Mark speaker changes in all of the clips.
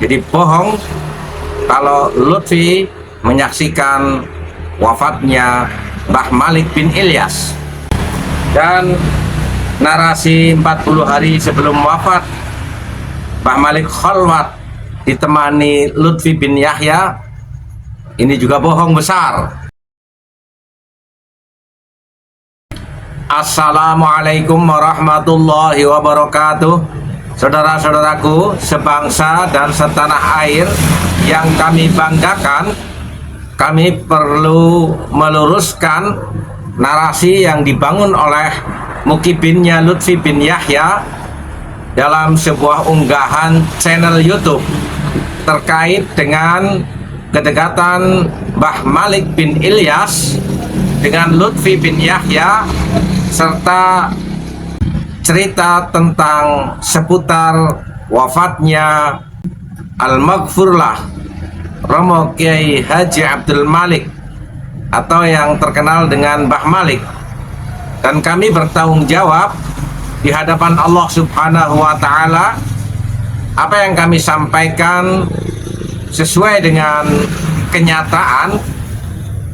Speaker 1: Jadi bohong kalau Lutfi menyaksikan wafatnya Mbah Malik bin Ilyas. Dan narasi 40 hari sebelum wafat Mbah Malik khalwat ditemani Lutfi bin Yahya, ini juga bohong besar. Assalamualaikum warahmatullahi wabarakatuh. Saudara-saudaraku sebangsa dan setanah air yang kami banggakan, kami perlu meluruskan narasi yang dibangun oleh mukibinnya Lutfi bin Yahya dalam sebuah unggahan channel YouTube terkait dengan kedekatan Mbah Malik bin Ilyas dengan Lutfi bin Yahya, serta cerita tentang seputar wafatnya Al-Maghfurlah Romo Kiai Haji Abdul Malik atau yang terkenal dengan Mbah Malik. Dan kami bertanggung jawab di hadapan Allah Subhanahu wa Ta'ala, apa yang kami sampaikan sesuai dengan kenyataan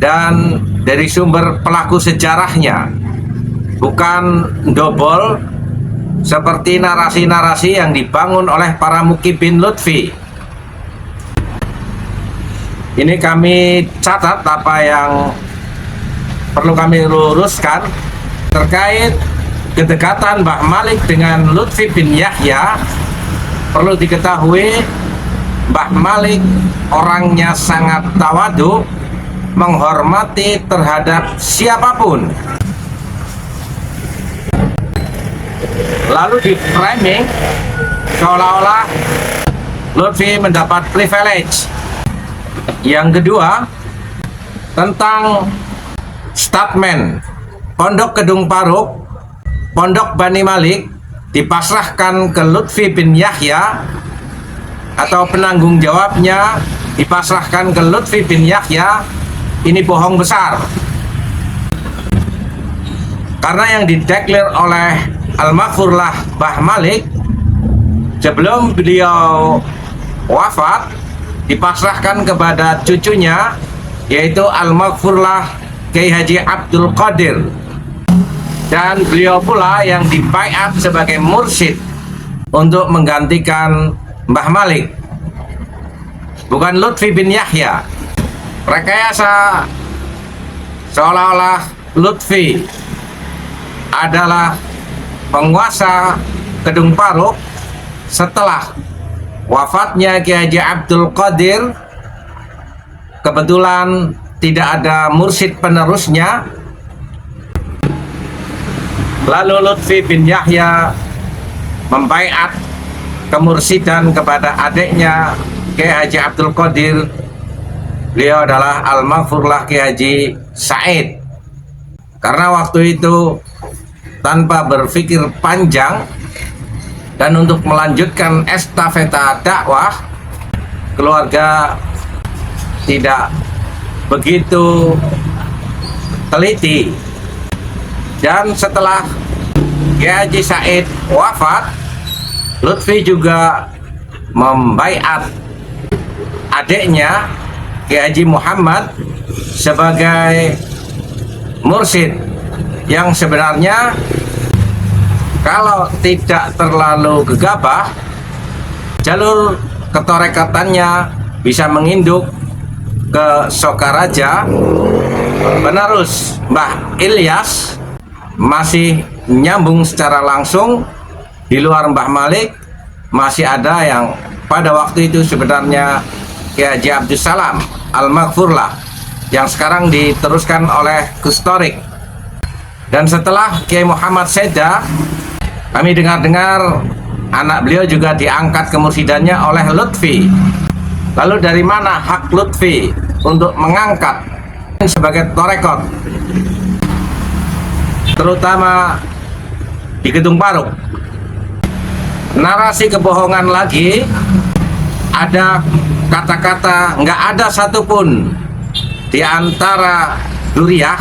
Speaker 1: dan dari sumber pelaku sejarahnya, bukan dobol seperti narasi-narasi yang dibangun oleh para mukibin Lutfi. Ini kami catat apa yang perlu kami luruskan terkait kedekatan Mbah Malik dengan Lutfi bin Yahya. Perlu diketahui Mbah Malik orangnya sangat tawadu, menghormati terhadap siapapun. Lalu di framing seolah-olah Lutfi mendapat privilege. Yang kedua, tentang statement Pondok Kedung Paruk, Pondok Bani Malik dipasrahkan ke Lutfi bin Yahya, atau penanggung jawabnya dipasrahkan ke Lutfi bin Yahya, ini bohong besar. Karena yang dideklar oleh Al-Maghfurlah Mbah Malik sebelum beliau wafat dipasrahkan kepada cucunya, yaitu Al-Maghfurlah Kiai Haji Abdul Qadir, dan beliau pula yang dibaiat sebagai mursyid untuk menggantikan Mbah Malik, bukan Lutfi bin Yahya. Rekayasa seolah-olah Lutfi adalah penguasa Kedung Paruk setelah wafatnya Kiai Haji Abdul Qadir. Kebetulan tidak ada mursyid penerusnya, lalu Lutfi bin Yahya membaiat kemursidan kepada adiknya Kiai Haji Abdul Qadir. Beliau adalah Al-Maghfurlah Kiai Haji Said. Karena waktu itu tanpa berpikir panjang dan untuk melanjutkan estafeta dakwah, keluarga tidak begitu teliti. Dan setelah Kiai Haji Said wafat, Lutfi juga membaiat adiknya Kiai Haji Muhammad sebagai mursyid, yang sebenarnya kalau tidak terlalu gegabah, jalur ketorekatannya bisa menginduk ke Sokaraja. Penerus Mbah Ilyas masih nyambung secara langsung. Di luar Mbah Malik masih ada yang pada waktu itu sebenarnya Kiai Haji Abdus Salam Al-Maghfurlah, yang sekarang diteruskan oleh Kustorik. Dan setelah Kiai Muhammad Seda, kami dengar-dengar anak beliau juga diangkat kemursidannya oleh Lutfi. Lalu dari mana hak Lutfi untuk mengangkat sebagai torekot, terutama di Kedung Paruk? Narasi kebohongan lagi, ada kata-kata nggak ada satupun di antara Duriah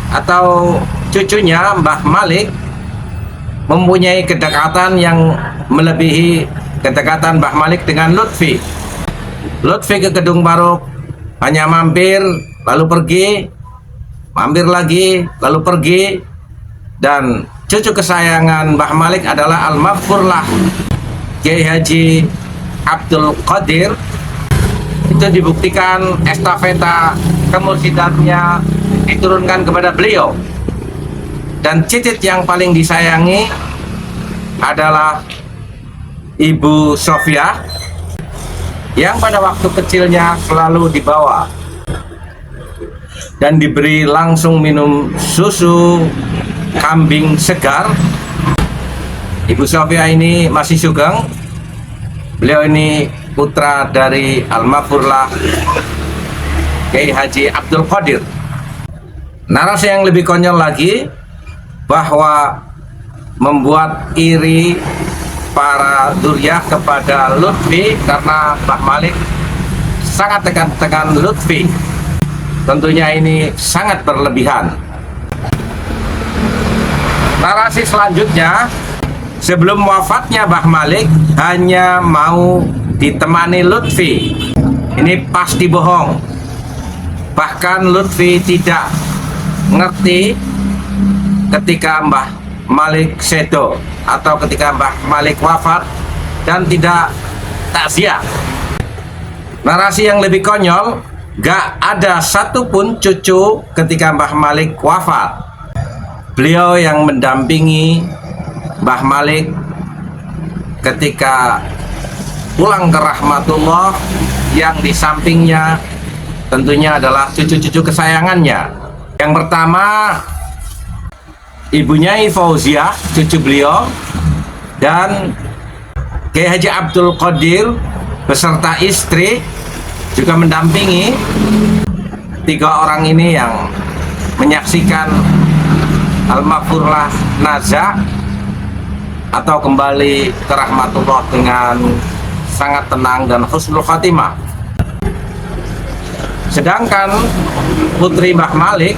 Speaker 1: atau cucunya Mbah Malik mempunyai kedekatan yang melebihi kedekatan Mbah Malik dengan Lutfi. Lutfi ke Kedung Baruk hanya mampir lalu pergi, mampir lagi lalu pergi. Dan cucu kesayangan Mbah Malik adalah Al-Maghfurlah Kiai Haji Abdul Qadir. Itu dibuktikan estafeta kemursidannya diturunkan kepada beliau. Dan cicit yang paling disayangi adalah Ibu Sofia, yang pada waktu kecilnya selalu dibawa dan diberi langsung minum susu kambing segar. Ibu Sofia ini masih sugeng. Beliau ini putra dari Al-Maghfurlah Kiai Haji Abdul Qadir. Narasi yang lebih konyol lagi, bahwa membuat iri para Dzurriyyah kepada Lutfi karena Mbah Malik sangat tekan Lutfi. Tentunya ini sangat berlebihan. Narasi selanjutnya, sebelum wafatnya Mbah Malik hanya mau ditemani Lutfi. Ini pasti bohong. Bahkan Lutfi tidak ngerti ketika Mbah Malik sedo atau ketika Mbah Malik wafat, dan tidak takziah. Narasi yang lebih konyol, gak ada satupun cucu ketika Mbah Malik wafat. Beliau yang mendampingi Mbah Malik ketika pulang ke rahmatullah, yang di sampingnya tentunya adalah cucu-cucu kesayangannya. Yang pertama, Ibu Nyai Fauziah, cucu beliau, dan Kiai Haji Abdul Qadir beserta istri juga mendampingi. 3 orang ini yang menyaksikan Al-Maghfurlah Naza atau kembali ke rahmatullah dengan sangat tenang dan husnul khatimah. Sedangkan putri Mbah Malik,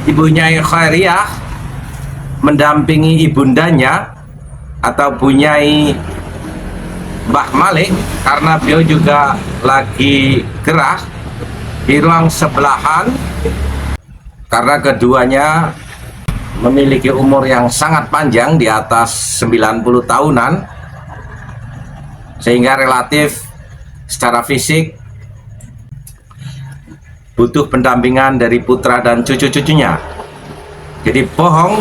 Speaker 1: Ibu Nyai Khairiyah, mendampingi ibundanya atau Bu Nyai Mbah Malik, karena beliau juga lagi gerah di ruang sebelahan, karena keduanya memiliki umur yang sangat panjang, di atas 90 tahunan, sehingga relatif secara fisik butuh pendampingan dari putra dan cucu-cucunya. Jadi bohong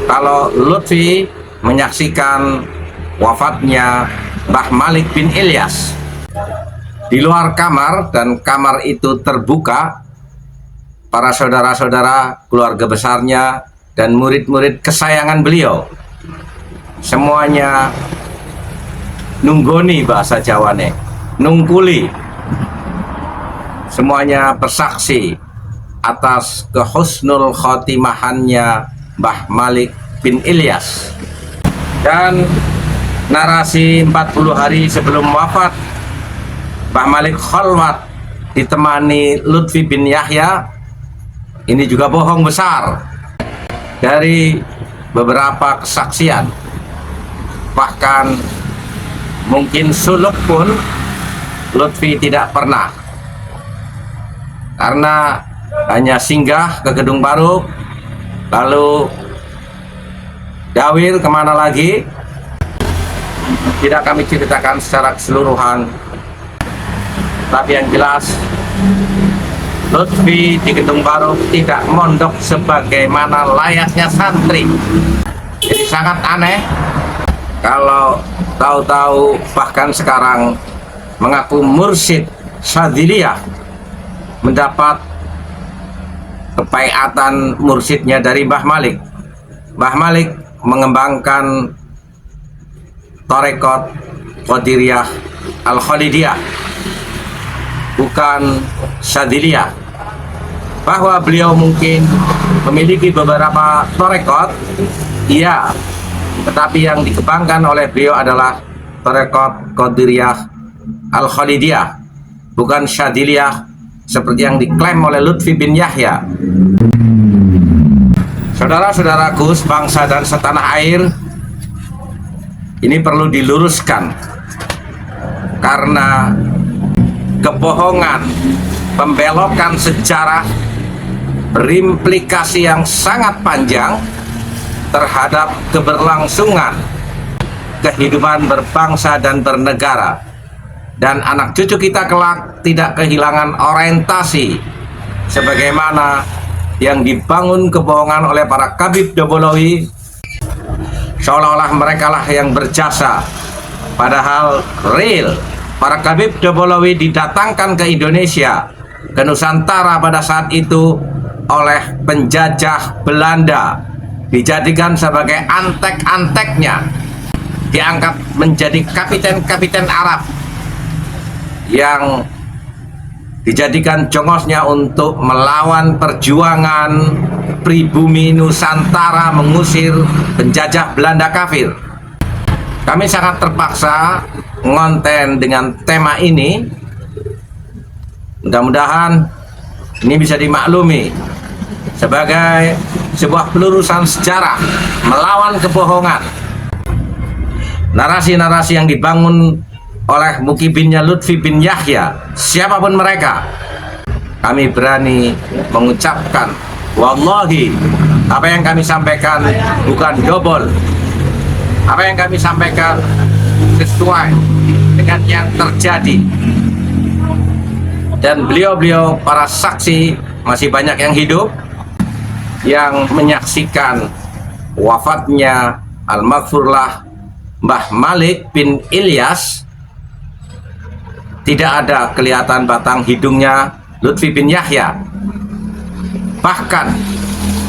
Speaker 1: kalau Lutfi menyaksikan wafatnya Mbah Malik bin Ilyas di luar kamar, dan kamar itu terbuka. Para saudara-saudara, keluarga besarnya, dan murid-murid kesayangan beliau semuanya nunggoni, bahasa Jawane, nungkuli, semuanya bersaksi atas kehusnul khotimahannya Mbah Malik bin Ilyas. Dan narasi 40 hari sebelum wafat Mbah Malik khalwat ditemani Lutfi bin Yahya, ini juga bohong besar. Dari beberapa kesaksian, bahkan mungkin suluk pun Lutfi tidak pernah, karena hanya singgah ke Kedung Baruk, lalu dawir kemana lagi tidak kami ceritakan secara keseluruhan. Tapi yang jelas, Lutfi di Kedung Baruk tidak mondok sebagaimana layaknya santri. Jadi sangat aneh kalau tahu-tahu bahkan sekarang mengaku mursyid Syadziliyah, mendapat kebaiatan mursyidnya dari Mbah Malik. Mbah Malik mengembangkan Tarekat Qadiriyah Al-Khalidiyah, bukan Syadziliyah. Bahwa beliau mungkin memiliki beberapa tarekat, iya, tetapi yang dikembangkan oleh beliau adalah Tarekat Qadiriyah Al-Khalidiyah, bukan Syadziliyah seperti yang diklaim oleh Lutfi bin Yahya. Saudara-saudaraku sebangsa dan setanah air, ini perlu diluruskan karena kebohongan, pembelokan sejarah berimplikasi yang sangat panjang terhadap keberlangsungan kehidupan berbangsa dan bernegara, dan anak cucu kita kelak tidak kehilangan orientasi sebagaimana yang dibangun kebohongan oleh para Khabib Dobolowi, seolah-olah mereka lah yang berjasa. Padahal real, para Khabib Dobolowi didatangkan ke Indonesia, ke Nusantara pada saat itu oleh penjajah Belanda, dijadikan sebagai antek-anteknya, diangkat menjadi kapiten-kapiten Arab yang dijadikan jongosnya untuk melawan perjuangan pribumi Nusantara mengusir penjajah Belanda kafir. Kami sangat terpaksa ngonten dengan tema ini. Mudah-mudahan ini bisa dimaklumi sebagai sebuah pelurusan sejarah melawan kebohongan. Narasi-narasi yang dibangun oleh mukibinnya Lutfi bin Yahya, siapapun mereka, kami berani mengucapkan, wallahi, apa yang kami sampaikan bukan dobol. Apa yang kami sampaikan sesuai dengan yang terjadi. Dan beliau-beliau para saksi masih banyak yang hidup yang menyaksikan wafatnya almarhumlah Mbah Malik bin Ilyas. Tidak ada kelihatan batang hidungnya Lutfi bin Yahya. Bahkan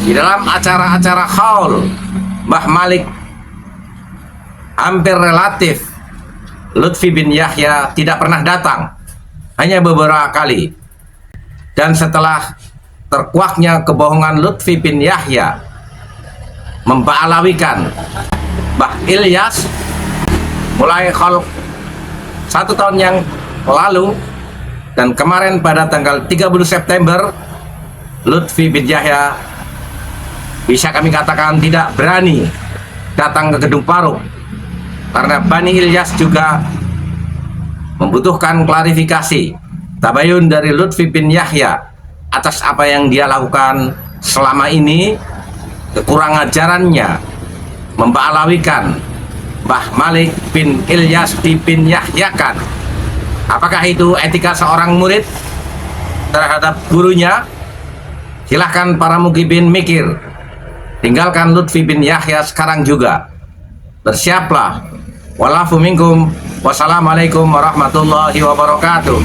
Speaker 1: di dalam acara-acara haul Mbah Malik hampir relatif Lutfi bin Yahya tidak pernah datang, hanya beberapa kali. Dan setelah terkuaknya kebohongan Lutfi bin Yahya memba'alawikan Mbah Ilyas, mulai khalq 1 tahun yang lalu dan kemarin pada tanggal 30 September, Lutfi bin Yahya bisa kami katakan tidak berani datang ke Gedung Paruh, karena Bani Ilyas juga membutuhkan klarifikasi tabayun dari Lutfi bin Yahya atas apa yang dia lakukan selama ini, kekurangan ajarannya memba'alawikan Mbah Malik bin Ilyas bin Yahyakan. Apakah itu etika seorang murid terhadap gurunya? Silahkan para mukibin mikir. Tinggalkan Lutfi bin Yahya sekarang juga. Bersiaplah. Walafu minkum. Wassalamualaikum warahmatullahi wabarakatuh.